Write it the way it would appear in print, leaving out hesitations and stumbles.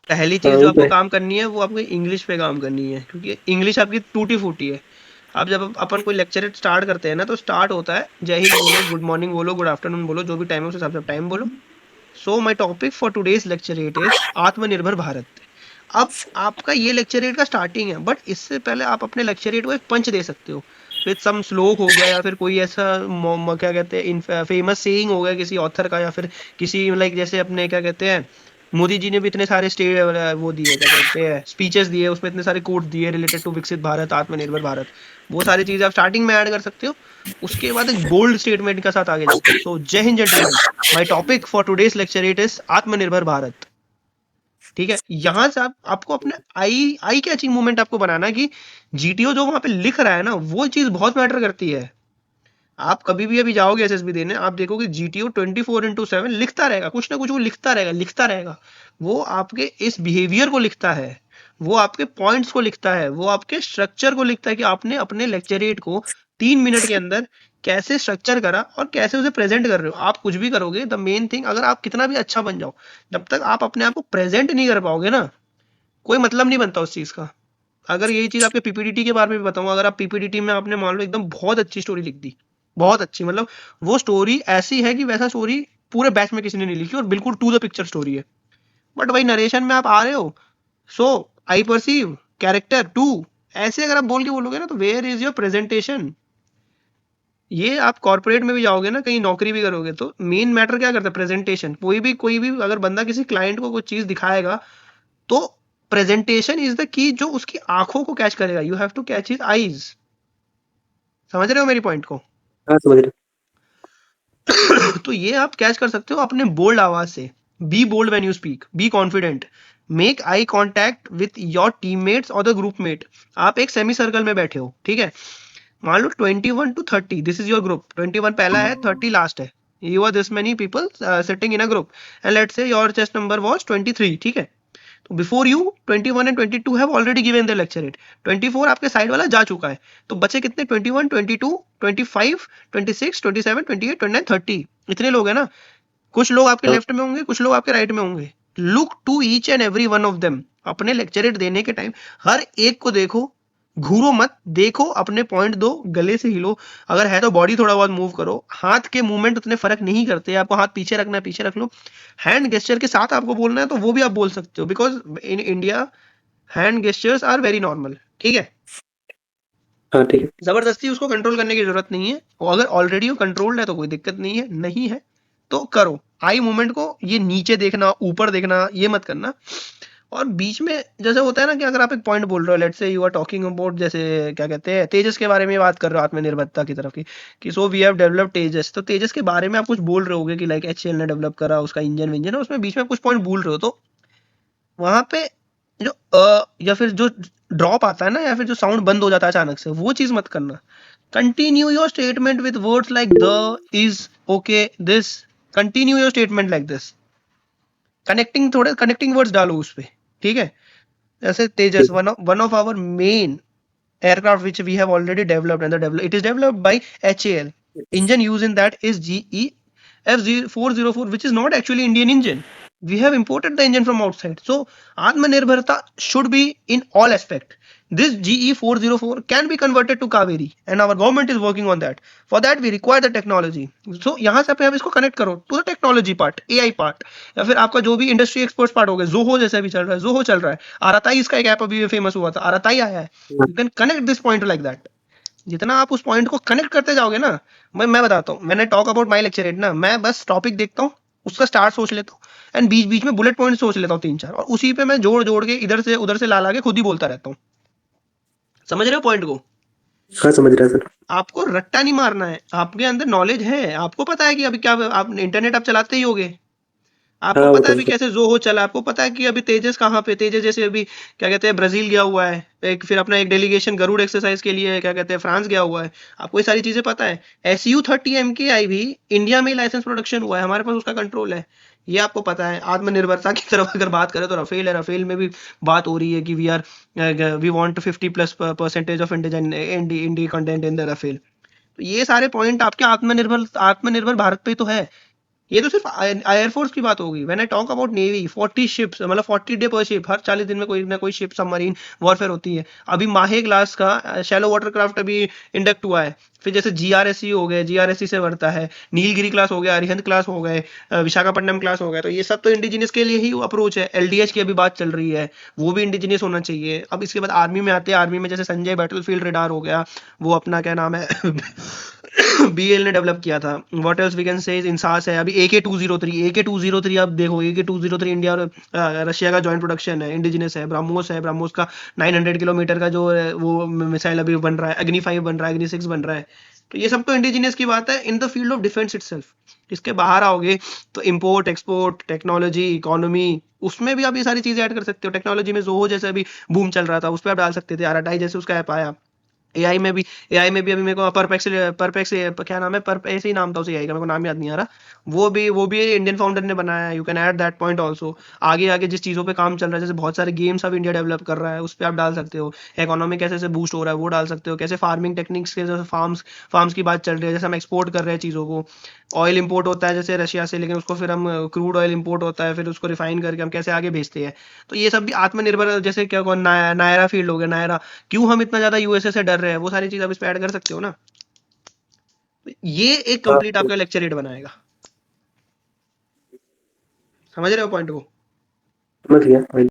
पहली हाँ चीज जो वो तो आपको है। काम करनी है वो आपको इंग्लिश पे काम करनी है, क्योंकि इंग्लिश आपकी टूटी फूटी है। अब जब अपन कोई लेक्चर स्टार्ट करते हैं ना, तो स्टार्ट होता है जय हिंद बोलो, गुड मॉर्निंग बोलो, गुड आफ्टरनून बोलो, जो भी टाइम है उस हिसाब से टाइम बोलो। So my topic for today's lecture it is Atmanirbhar Bharat. अब आपका ये लेक्चर एट का स्टार्टिंग है, बट इससे पहले आप अपने लेक्चर एट को एक पंच दे सकते हो विद सम श्लोक हो गया, या फिर कोई ऐसा क्या कहते हैं फेमस सेइंग हो गया किसी ऑथर का, या फिर किसी लाइक जैसे अपने क्या कहते हैं मोदी जी ने भी इतने सारे वो दिए, क्या कहते हैं स्पीचेस दिए, उसमें इतने सारे कोट्स दिए रिलेटेड टू विकसित भारत, आत्मनिर्भर भारत। वो सारी चीजें आप स्टार्टिंग में ऐड कर सकते हो। उसके बाद एक बोल्ड स्टेटमेंट के साथ आगे जाओ। सो जय Hind gentleman, my topic for today's lecture it is Atmanirbhar Bharat. ठीक है, यहां से आपको अपने आई आई कैचिंग मूवमेंट आपको बनाना है कि जीटीओ जो वहां पे लिख रहा है ना, वो चीज बहुत मैटर करती है। आप कभी भी अभी जाओगे एसएसबी देने, आप देखोगे जीटीओ 24/7 लिखता रहेगा, कुछ ना कुछ वो लिखता रहेगा लिखता रहेगा। वो आपके इस बिहेवियर को लिखता है, वो आपके पॉइंट्स को लिखता है, वो आपके स्ट्रक्चर को लिखता है कि आपने अपने लेक्चरेट को 3 मिनट के अंदर कैसे स्ट्रक्चर करा और कैसे उसे प्रेजेंट कर रहे हो। आप कुछ भी करोगे, द मेन थिंग, अगर आप कितना भी अच्छा बन जाओ, जब तक आप अपने आप को प्रेजेंट नहीं कर पाओगे ना, कोई मतलब नहीं बनता उस चीज का। अगर यही चीज आपके पीपीडीटी के बारे में भी बताऊं, अगर आप पीपीडीटी में आपने मान लो एकदम बहुत अच्छी स्टोरी लिख दी, बहुत अच्छी, मतलब वो स्टोरी ऐसी है कि वैसा स्टोरी पूरे बैच में किसी ने नहीं लिखी और बिल्कुल टू द पिक्चर स्टोरी है, बट भाई नरेशन में आप आ रहे हो, सो आई परसीव कैरेक्टर टू, ऐसे अगर आप बोल के बोलोगे ना, तो वेयर इज योर प्रेजेंटेशन। ये आप कॉर्पोरेट में भी जाओगे ना, कहीं नौकरी भी करोगे, तो मेन मैटर क्या करता है, प्रेजेंटेशन। कोई भी अगर बंदा किसी क्लाइंट को कुछ चीज दिखाएगा, तो प्रेजेंटेशन इज द की, जो उसकी आंखों को कैच करेगा। You have to catch his eyes. समझ रहे हो मेरी पॉइंट को? हाँ समझ रहे। तो ये आप कैच कर सकते हो अपने बोल्ड आवाज से। Be bold when you speak, be confident, make eye contact with your teammates और द ग्रुप मेट। आप एक सेमी सर्कल में बैठे हो, ठीक है, मान लो 21 to 30, this is your group, 21 पहला है, 30 लास्ट है। You are this many people sitting in a group, and let's say your chest number was 23, ठीक है। तो before you 21 and 22 have already given the lecture it, 24 आपके side वाला जा चुका है। तो बचे कितने, 21, 22, 25, 26, 27, 28, 29, 30, इतने लोग हैं ना। कुछ लोग आपके हाँ लेफ्ट में होंगे, कुछ लोग आपके राइट में होंगे। Look to each and every one of them. अपने लेक्चरेट देने के टाइम हर एक को देखो, घूरो मत, देखो, अपने पॉइंट दो, गले से हिलो, अगर है तो बॉडी थोड़ा बहुत मूव करो। हाथ के मूवमेंट उतने फर्क नहीं करते, आपको हाथ पीछे रखना है पीछे रख लो। हैंड गेस्चर के साथ आपको बोलना है तो वो भी आप बोल सकते हो, because in India hand gestures are very normal, ठीक है। हाँ ठीक है। जबरदस्ती उसको कंट्रोल करने की जरूरत नहीं है, और अगर ऑलरेडी वो कंट्रोल्ड है तो कोई दिक्कत नहीं है, नहीं है तो करो। आई मूवमेंट को ये नीचे देखना ऊपर देखना ये मत करना। और बीच में जैसे होता है ना कि अगर आप एक पॉइंट बोल रहे हो, let's say you are talking about, जैसे क्या कहते हैं तेजस के बारे में बात कर रहे हो, आत्मनिर्भरता की तरफ की, कि सो वी हैव डेवलप्ड तेजस, तो तेजस के बारे में आप कुछ बोल रहे होगे कि लाइक एचएएल ने डेवलप करा, उसका इंजन विंजन है, उसमें बीच में कुछ पॉइंट भूल रहे हो, तो वहां पे जो या फिर जो ड्रॉप आता है ना, या फिर जो साउंड बंद हो जाता है अचानक से, वो चीज मत करना। Continue your statement with words like the, is, okay, this. Continue your statement like this, connecting, थोड़े कनेक्टिंग वर्ड्स डालो उस पे, ठीक है। जैसे तेजस, ठीक है। One of our main aircraft which we have already developed, and it is developed by HAL. Engine used in that is GE F404, which is not actually Indian engine. We have imported the engine from outside. So Atmanirbharta should be in all aspect. This GE404 can be converted to Kaveri, and our government is working on that. For that we require the technology. So यहाँ से आप इसको connect करो to the technology part, AI part, या फिर आपका जो भी इंडस्ट्री एक्सपर्ट्स पार्ट हो गए, जोहो जैसे भी चल रहा है, जोहो चल रहा है, आराताई इसका एक ऐप अभी फेमस हुआ था, आराताई आया है। हाँ you can connect this point like that. जितना आप उस पॉइंट को कनेक्ट करते जाओगे ना, मैं बताता हूँ, मैंने talk about my lecture at ना, मैं बस टॉपिक देखता हूँ, उसका स्टार्ट सोच लेता हूँ, एंड बीच बीच में बुलेट पॉइंट सोच लेता हूँ 3-4, और उसी पे मैं जोड़ जोड़ के इधर से उधर से ला के खुद ही बोलता रहता हूँ। समझ रहे हो पॉइंट को? हाँ समझ रहा सर। आपको रट्टा नहीं मारना है, आपके अंदर नॉलेज है, आपको पता है कि अभी क्या, आप इंटरनेट आप चलाते ही होगे, आपको हाँ वो पता तो है अभी कैसे जोहो चला, आपको पता है कि अभी तेजस कहाँ पे, तेजस जैसे अभी क्या कहते हैं ब्राजील गया हुआ है, एक फिर अपना एक डेलीगेशन गरुड़ एक्सरसाइज के लिए क्या कहते हैं फ्रांस गया हुआ है। आपको ये सारी चीजें पता है। SU-30 MKI भी इंडिया में लाइसेंस प्रोडक्शन हुआ है, हमारे पास उसका कंट्रोल है, ये आपको पता है। आत्मनिर्भरता की तरफ अगर बात करें तो रफेल है, रफेल में भी बात हो रही है कि we want 50+% of India content in the Rafale. तो ये सारे पॉइंट आपके आत्मनिर्भर आत्मनिर्भर भारत पे तो है। ये तो सिर्फ एयरफोर्स की बात होगी। When I talk about navy, 40 ships, मतलब 40 डे पर शिप, हर 40 दिन में कोई ना कोई शिप सबमरीन वॉरफेयर होती है। अभी माहे क्लास का शैलो वाटर क्राफ्ट अभी इंडक्ट हुआ है। फिर जैसे जीआरएससी हो गए, जीआरएससी से बढ़ता है, नीलगिरी क्लास हो गया, अरिहंत क्लास हो गए, विशाखापट्टनम क्लास हो गया। तो ये सब तो इंडिजिनियस के लिए ही अप्रोच है। एलडीएच की अभी बात चल रही है, वो भी इंडिजिनियस होना चाहिए। अब इसके बाद आर्मी में आते हैं। आर्मी में जैसे संजय बैटलफील्ड रेडार हो गया, वो अपना क्या नाम है बीएल ने डेवलप किया था। What else we can say, INSAS है। अभी AK-203 आप देखो, AK-203 इंडिया और रशिया का जॉइंट प्रोडक्शन है, इंडिजिनस है। ब्रह्मोस है, ब्रह्मोस का 900 किलोमीटर का जो है, वो मिसाइल अभी बन रहा है। अग्नि 5 बन रहा है, अग्नि 6 बन रहा है। तो ये सब तो इंडिजिनियस की बात है in the field of defence itself. इसके बाहर आओगे तो इंपोर्ट एक्सपोर्ट, टेक्नोलॉजी, इकोनॉमी, उसमें भी आप ये सारी चीजें ऐड कर सकते हो। टेक्नोलॉजी में जोहो जैसे अभी बूम चल रहा था, उस पर आप डाल सकते थे। आराटाई जैसे उसका ऐप आया। एआई में भी अभी मेरे को परपेक्स क्या नाम है, ऐसे ही नाम था उस एआई का, मेरे को नाम याद नहीं आ रहा। वो भी इंडियन फाउंडर ने बनाया है। You can add that point also. आगे आगे जिस चीज़ों पे काम चल रहा है, जैसे बहुत सारे गेम्स अब इंडिया डेवलप कर रहा है, उस पर आप डाल सकते हो। इकोनॉमी कैसे से बूस्ट हो रहा है, वो डाल सकते हो। कैसे फार्मिंग टेक्निक्स के, जैसे फार्म्स की बात चल रही है, जैसे हम एक्सपोर्ट कर रहे हैं चीज़ों को। ऑयल इंपोर्ट होता है जैसे रशिया से, लेकिन उसको फिर हम क्रूड ऑयल इंपोर्ट होता है, फिर उसको रिफाइन करके हम कैसे आगे भेजते हैं। तो ये सब भी आत्मनिर्भर, जैसे क्या कौन नायरा फील्ड हो गया, नायरा। क्यों हम इतना ज्यादा यूएसए से डर रहे हैं, वो सारी चीज आप इस पे ऐड कर सकते हो ना। तो ये एक हाँ कंप्लीट आपका लेक्चर रेट बनाएगा। समझ रहे हो पॉइंट को? समझ गया भाई।